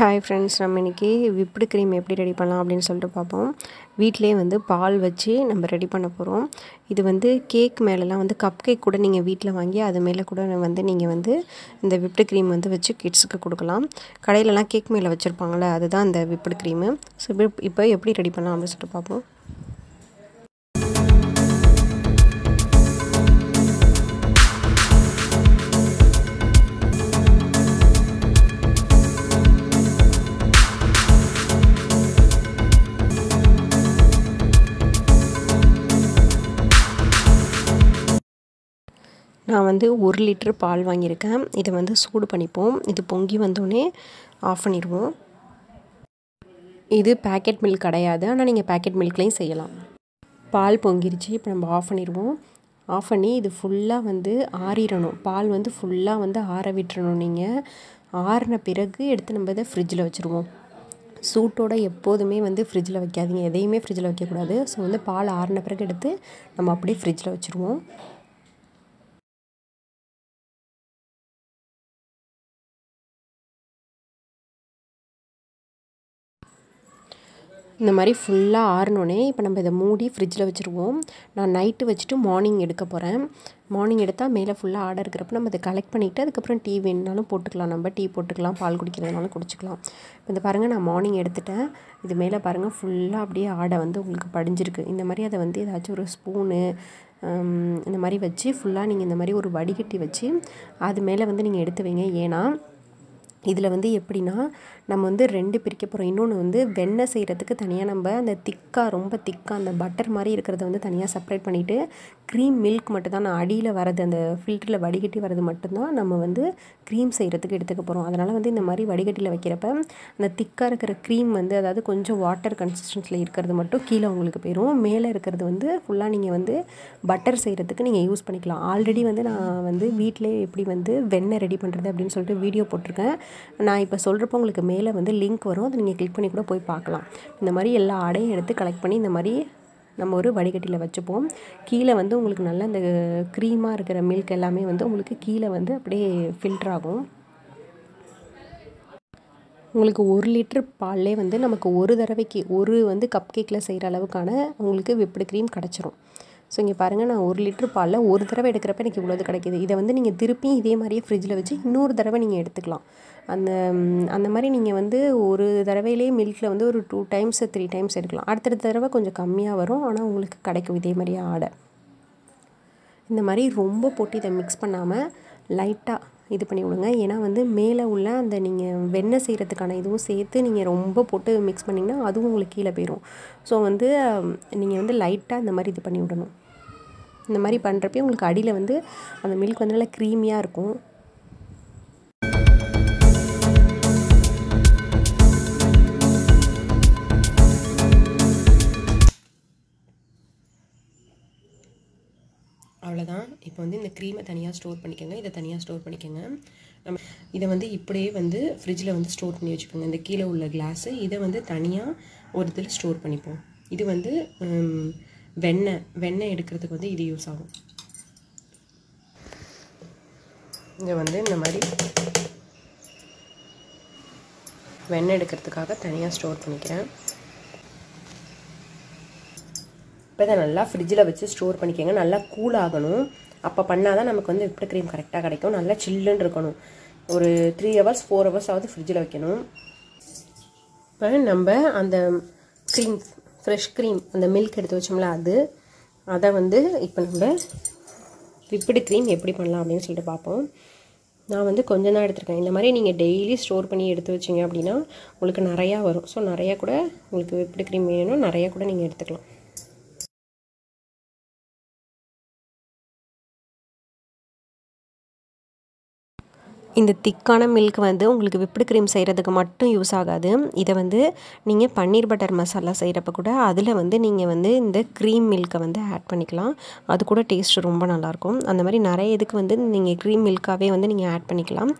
Hi friends, நம்ம இன்றைக்கி whipped cream எப்படி ரெடி பண்ணலாம் அப்படின்னு சொல்லிட்டு பார்ப்போம். வீட்டிலே வந்து பால் வச்சு நம்ம ரெடி பண்ண போகிறோம். இது வந்து கேக் மேலெலாம் வந்து கப் கேக் கூட நீங்கள் வீட்டில் வாங்கி அது மேலே கூட வந்து நீங்கள் வந்து இந்த விப்டு க்ரீம் வந்து வச்சு கிட்ஸுக்கு கொடுக்கலாம். கடையிலலாம் கேக் மேலே வச்சுருப்பாங்களே, அதுதான் இந்த விப்டு க்ரீமு. ஸோ இப்போ எப்படி ரெடி பண்ணலாம் அப்படின்னு சொல்லிட்டு பார்ப்போம். நான் வந்து 1 லிட்டர் பால் வாங்கியிருக்கேன். இதை வந்து சூடு பண்ணிப்போம். இது பொங்கி வந்தோடனே ஆஃப் பண்ணிடுவோம். இது பேக்கெட் மில்க் கிடையாது, ஆனால் நீங்கள் பேக்கெட் மில்க்லேயும் செய்யலாம். பால் பொங்கிருச்சு. இப்போ நம்ம ஆஃப் பண்ணிடுவோம். ஆஃப் பண்ணி இது ஃபுல்லாக வந்து ஆறிடணும். பால் வந்து ஃபுல்லாக வந்து ஆற விட்டுறணும். நீங்கள் ஆறின பிறகு எடுத்து நம்ம இதை ஃப்ரிட்ஜில் வச்சுருவோம். சூட்டோடு எப்போதுமே வந்து ஃப்ரிட்ஜில் வைக்காதீங்க. எதையுமே ஃப்ரிட்ஜில் வைக்கக்கூடாது. ஸோ வந்து பால் ஆறின பிறகு எடுத்து நம்ம அப்படியே ஃப்ரிட்ஜில் வச்சுருவோம். இந்த மாதிரி ஃபுல்லாக ஆறினோடனே இப்போ நம்ம இதை மூடி ஃப்ரிட்ஜில் வச்சுருவோம். நான் நைட்டு வச்சுட்டு மார்னிங் எடுக்க போகிறேன். மார்னிங் எடுத்தால் மேலே ஃபுல்லாக ஆடை இருக்கிறப்ப நம்ம அதை கலெக்ட் பண்ணிவிட்டு அதுக்கப்புறம் டீ வேணுனாலும் போட்டுக்கலாம். நம்ம டீ போட்டுக்கலாம், பால் குடிக்கிறதுனாலும் குடிச்சிக்கலாம். இப்போ இந்த பாருங்கள், நான் மார்னிங் எடுத்துட்டேன். இது மேலே பாருங்கள் ஃபுல்லாக அப்படியே ஆடை வந்து உங்களுக்கு படிஞ்சிருக்கு. இந்த மாதிரி அதை வந்து ஏதாச்சும் ஒரு ஸ்பூனு இந்த மாதிரி வச்சு ஃபுல்லாக நீங்கள் இந்த மாதிரி ஒரு வடிகட்டி வச்சு அது மேலே வந்து நீங்கள் எடுத்து வைங்க. ஏன்னா இதில் வந்து எப்படின்னா நம்ம வந்து 2 பிரிக்க போகிறோம். இன்னொன்று வந்து வெண்ணெய் செய்கிறதுக்கு தனியாக நம்ம அந்த ரொம்ப திக்காக அந்த பட்டர் மாதிரி இருக்கிறத வந்து தனியாக செப்பரேட் பண்ணிவிட்டு க்ரீம் மில்க் மட்டும்தான் நான் அடியில் வரது அந்த ஃபில்டரில் வடிகட்டி வரது மட்டும்தான் நம்ம வந்து க்ரீம் செய்கிறதுக்கு எடுத்துக்க போகிறோம். அதனால் வந்து இந்த மாதிரி வடிகட்டியில் வைக்கிறப்ப அந்த திக்காக இருக்கிற க்ரீம் வந்து அதாவது கொஞ்சம் வாட்டர் கன்சிஸ்டன்சியில் இருக்கிறது மட்டும் கீழே உங்களுக்கு போயிடும். மேலே இருக்கிறது வந்து ஃபுல்லாக நீங்கள் வந்து பட்டர் செய்கிறதுக்கு நீங்கள் யூஸ் பண்ணிக்கலாம். ஆல்ரெடி வந்து நான் வந்து வீட்டிலே எப்படி வந்து வெண்ணெய் ரெடி பண்ணுறது அப்படின்னு சொல்லிட்டு வீடியோ போட்டிருக்கேன். நான் இப்போ சொல்கிறப்போ உங்களுக்கு மேலே வந்து லிங்க் வரும். அதை நீங்கள் கிளிக் பண்ணி கூட போய் பார்க்கலாம். இந்த மாதிரி எல்லா ஆடையும் எடுத்து கலெக்ட் பண்ணி இந்த மாதிரி நம்ம ஒரு வடிகட்டியில் வச்சுப்போம். கீழே வந்து உங்களுக்கு நல்ல இந்த க்ரீமாக இருக்கிற மில்க் எல்லாமே வந்து உங்களுக்கு கீழே வந்து அப்படியே ஃபில்டர் ஆகும். உங்களுக்கு 1 லிட்டர் பால்லே வந்து நமக்கு ஒரு தடவைக்கு ஒரு வந்து கப் கேக்கில் செய்கிற அளவுக்கான உங்களுக்கு விப்டு க்ரீம் கிடச்சிரும். ஸோ இங்கே பாருங்கள், நான் 1 லிட்டர் பாலில் ஒரு தடவை எடுக்கிறப்ப எனக்கு இவ்வளோது கிடைக்கிது. இதை வந்து நீங்கள் திருப்பி இதே மாதிரியே ஃப்ரிட்ஜில் வச்சு இன்னொரு தடவை நீங்கள் எடுத்துக்கலாம். அந்த மாதிரி நீங்கள் வந்து ஒரு தடவையிலே மில்கில் வந்து ஒரு 2 டைம்ஸ் 3 டைம்ஸ் எடுக்கலாம். அடுத்தடுத்த தடவை கொஞ்சம் கம்மியாக வரும், ஆனால் உங்களுக்கு கிடைக்கும் இதே மாதிரியே ஆடை. இந்த மாதிரி ரொம்ப போட்டு இதை மிக்ஸ் பண்ணாமல் லைட்டாக இது பண்ணி விடுங்க. ஏன்னா வந்து மேலே உள்ள அந்த நீங்கள் வெண்ணெய் செய்கிறதுக்கான இதுவும் சேர்த்து நீங்கள் ரொம்ப போட்டு மிக்ஸ் பண்ணிங்கன்னா அதுவும் உங்களுக்கு கீழே போயிடும். ஸோ வந்து நீங்கள் வந்து லைட்டாக இந்த மாதிரி இது பண்ணி விடணும். இந்த மாதிரி பண்ணுறப்பே உங்களுக்கு அடியில் வந்து அந்த மில்க் வந்து நல்லா க்ரீமியாக இருக்கும். அவ்வளோதான். இப்போ வந்து இந்த க்ரீமை தனியாக ஸ்டோர் பண்ணிக்கோங்க, இதை தனியாக ஸ்டோர் பண்ணிக்கோங்க. நம்ம இதை வந்து இப்படியே வந்து ஃப்ரிட்ஜில் வந்து ஸ்டோர் பண்ணி வச்சுக்கோங்க. இந்த கீழே உள்ள கிளாஸு இதை வந்து தனியாக ஒரு இதில் ஸ்டோர் பண்ணிப்போம். இது வந்து வெண்ணெய் எடுக்கிறதுக்கு வந்து இது யூஸ் ஆகும். இங்கே வந்து இந்த மாதிரி வெண்ணெய் எடுக்கிறதுக்காக தனியாக ஸ்டோர் பண்ணிக்கிறேன். இப்போ இதை நல்லா ஃப்ரிட்ஜில் வச்சு ஸ்டோர் பண்ணிக்கோங்க. நல்லா கூல் ஆகணும். அப்போ பண்ணால் தான் நமக்கு வந்து விப்டு க்ரீம் கரெக்டாக கிடைக்கும். நல்லா சில்லுன்னு இருக்கணும். ஒரு 3 hours 4 hours ஆகுது ஃப்ரிட்ஜில் வைக்கணும். இப்போ நம்ம அந்த க்ரீம் ஃப்ரெஷ் க்ரீம் அந்த மில்க் எடுத்து வச்சோம்ல அதை வந்து இப்போ நம்ம விப்டு க்ரீம் எப்படி பண்ணலாம் அப்படின்னு சொல்லிட்டு பார்ப்போம். நான் வந்து கொஞ்சம் தான் எடுத்துருக்கேன். இந்த மாதிரி நீங்கள் டெய்லி ஸ்டோர் பண்ணி எடுத்து வச்சிங்க அப்படின்னா உங்களுக்கு நிறையா வரும். ஸோ நிறையா கூட உங்களுக்கு விப்டு க்ரீம் வேணும்னா நிறையா கூட நீங்கள் எடுத்துக்கலாம். இந்த திக்கான மில்க் வந்து உங்களுக்கு விப்டு க்ரீம் செய்கிறதுக்கு மட்டும் யூஸ் ஆகாது. இதை வந்து நீங்கள் பன்னீர் பட்டர் மசாலா செய்கிறப்ப கூட அதில் வந்து நீங்கள் வந்து இந்த க்ரீம் மில்கை வந்து ஆட் பண்ணிக்கலாம். அது கூட டேஸ்ட் ரொம்ப நல்லாயிருக்கும். அந்த மாதிரி நிறைய இதுக்கு வந்து நீங்கள் க்ரீம் மில்காகவே வந்து நீங்கள் ஆட் பண்ணிக்கலாம்.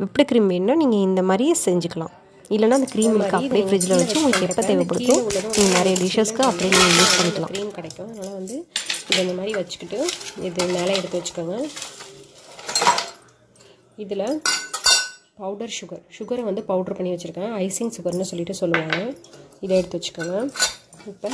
விப்டு க்ரீம் வேணும்னா நீங்கள் இந்த மாதிரி செஞ்சுக்கலாம். இல்லைனா அந்த க்ரீம் மில்க் அப்படியே ஃப்ரிட்ஜில் வச்சு உங்களுக்கு எப்போ தேவைப்படுதோ நீங்கள் நிறைய டிஷ்ஷஸ்க்கு அப்படியே நீங்கள் யூஸ் பண்ணிக்கலாம். க்ரீம் கிடைக்கும். அதனால் வந்து இதை இந்த மாதிரி வச்சுக்கிட்டு இது மேலே எடுத்து வச்சுக்கோங்க. இதில் பவுடர் சுகரை வந்து பவுடர் பண்ணி வச்சுருக்கேன். ஐசிங் சுகர்னு சொல்லிட்டு சொல்லுவாங்க. இதை எடுத்து வச்சுக்கோங்க. இப்போ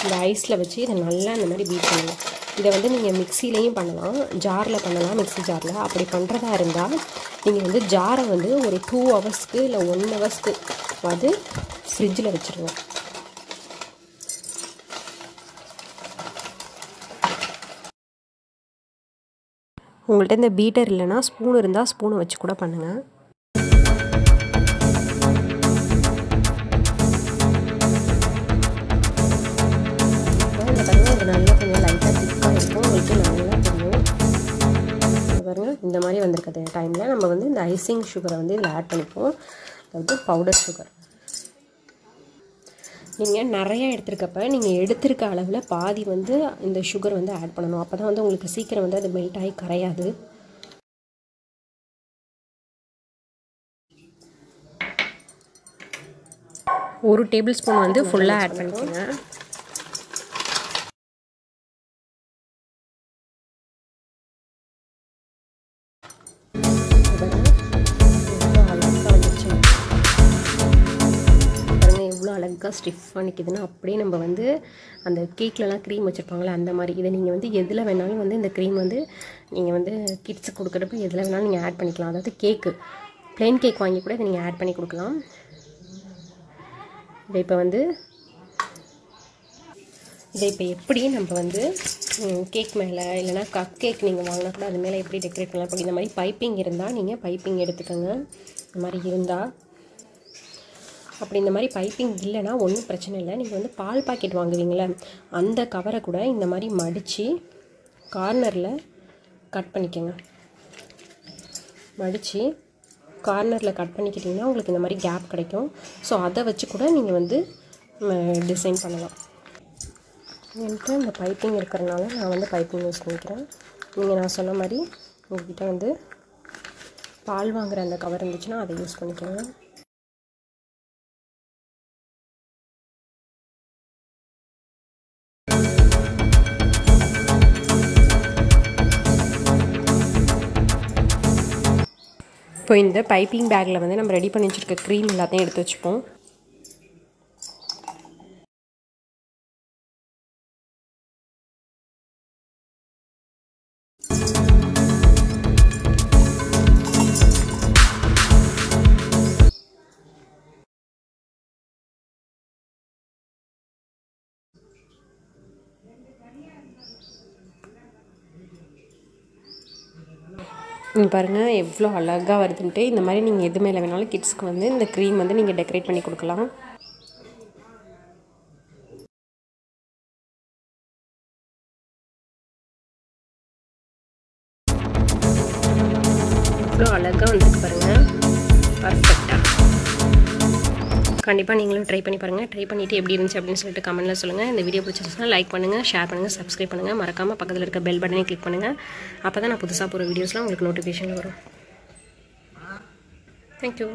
இந்த ஐஸில் வச்சு இதை நல்லா இந்த மாதிரி பீட் பண்ணலாம். இதை வந்து நீங்கள் மிக்சிலையும் பண்ணலாம், ஜாரில் பண்ணலாம். மிக்சி ஜாரில் அப்படி பண்ணுறதா இருந்தால் நீங்கள் வந்து ஜாரை வந்து ஒரு 2 ஹவர்ஸ்க்கு இல்லை 1 ஹவர்ஸ்க்கு வந்து ஃப்ரிட்ஜில் வச்சுருங்க. உங்கள்கிட்ட இந்த பீட்டர் இல்லைன்னா ஸ்பூன் இருந்தால் ஸ்பூனை வச்சு கூட பண்ணுங்கள். நல்லா கொஞ்சம் லைட்டாக திக்காக இருக்கும், உங்களுக்கு நல்லா தெரியும். பாருங்கள், இந்த மாதிரி வந்திருக்க டைமில் நம்ம வந்து இந்த ஐசிங் சுகரை வந்து இதில் ஆட் பண்ணிப்போம். அதாவது பவுடர் சுகர். நீங்கள் நிறையா எடுத்துருக்கப்ப நீங்கள் எடுத்துருக்க அளவில் பாதி வந்து இந்த சுகர் வந்து ஆட் பண்ணணும். அப்போ தான் வந்து உங்களுக்கு சீக்கிரம் வந்து அது மெல்ட் ஆகி கரையாது. ஒரு டேபிள் ஸ்பூன் வந்து ஃபுல்லாக ஆட் பண்ணிக்கோங்க. எவ்வளோ அழகாக ஸ்டிஃபாக நிற்கிதுன்னா அப்படியே நம்ம வந்து அந்த கேக்லலாம் க்ரீம் வச்சுருப்பாங்களே அந்த மாதிரி. இதை நீங்கள் வந்து எதில் வேணாலும் வந்து இந்த க்ரீம் வந்து நீங்கள் வந்து கிட்ஸுக்கு கொடுக்குறப்ப எதில் வேணாலும் நீங்கள் ஆட் பண்ணிக்கலாம். அதாவது கேக்கு ப்ளெயின் கேக் வாங்கி கூட இதை நீங்கள் ஆட் பண்ணி கொடுக்கலாம். இதை இப்போ எப்படி நம்ம வந்து கேக் மேலே இல்லைனா கப் கேக் நீங்கள் வாங்கினா கூட அது மேலே எப்படி டெக்கரேட் பண்ணலாம். இப்போ இந்த மாதிரி பைப்பிங் இருந்தால் நீங்கள் பைப்பிங் எடுத்துக்கோங்க. இந்த மாதிரி இருந்தால். அப்படி இந்த மாதிரி பைப்பிங் இல்லைன்னா ஒன்றும் பிரச்சனை இல்லை. நீங்கள் வந்து பால் பாக்கெட் வாங்குவீங்களே அந்த கவரை கூட இந்த மாதிரி மடித்து கார்னரில் கட் பண்ணிக்கோங்க. மடித்து கார்னரில் கட் பண்ணிக்கிட்டிங்கன்னா உங்களுக்கு இந்த மாதிரி கேப் கிடைக்கும். ஸோ அதை வச்சு கூட நீங்கள் வந்து டிசைன் பண்ணலாம். என்கிட்ட இந்த பைப்பிங் இருக்கிறனால நான் வந்து பைப்பிங் யூஸ் பண்ணிக்கிறேன். நீங்கள் நான் சொன்ன மாதிரி உங்கள்கிட்ட வந்து பால் வாங்குகிற அந்த கவர் இருந்துச்சுன்னா அதை யூஸ் பண்ணிக்கோங்க. இப்போ இந்த பைப்பிங் பேக்கில் வந்து நம்ம ரெடி பண்ணி வச்சுருக்க க்ரீம் எல்லாத்தையும் எடுத்து வச்சுப்போம். பாருங்கள் எவ்வளோ அழகாக வருதுன்ட்டு. இந்த மாதிரி நீங்கள் எது மேலே வேணாலும் கிட்ஸ்க்கு வந்து இந்த க்ரீம் வந்து நீங்கள் டெக்கரேட் பண்ணி கொடுக்கலாம். எவ்வளோ அழகாக வந்துருக்கு பாருங்கள், பர்ஃபெக்டாக. கண்டிப்பாக நீங்களும் ட்ரை பண்ணி பாருங்கள். ட்ரை பண்ணிவிட்டு எப்படி இருந்துச்சு அப்படின்னு சொல்லிட்டு கமெண்ட்டில் சொல்லுங்கள். இந்த வீடியோ பிடிச்சிருந்துச்சுன்னா லைக் பண்ணுங்கள், ஷேர் பண்ணுங்கள், சப்ஸ்கிரைப் பண்ணுங்கள். மறக்காமல் பக்கத்தில் இருக்க பெல் பட்டனை கிளிக் பண்ணுங்கள். அப்போ தான் நான் புதுசாக போகிற வீடியோஸ்லாம் உங்களுக்கு நோட்டிஃபிகேஷன் வரும். தேங்க்யூ.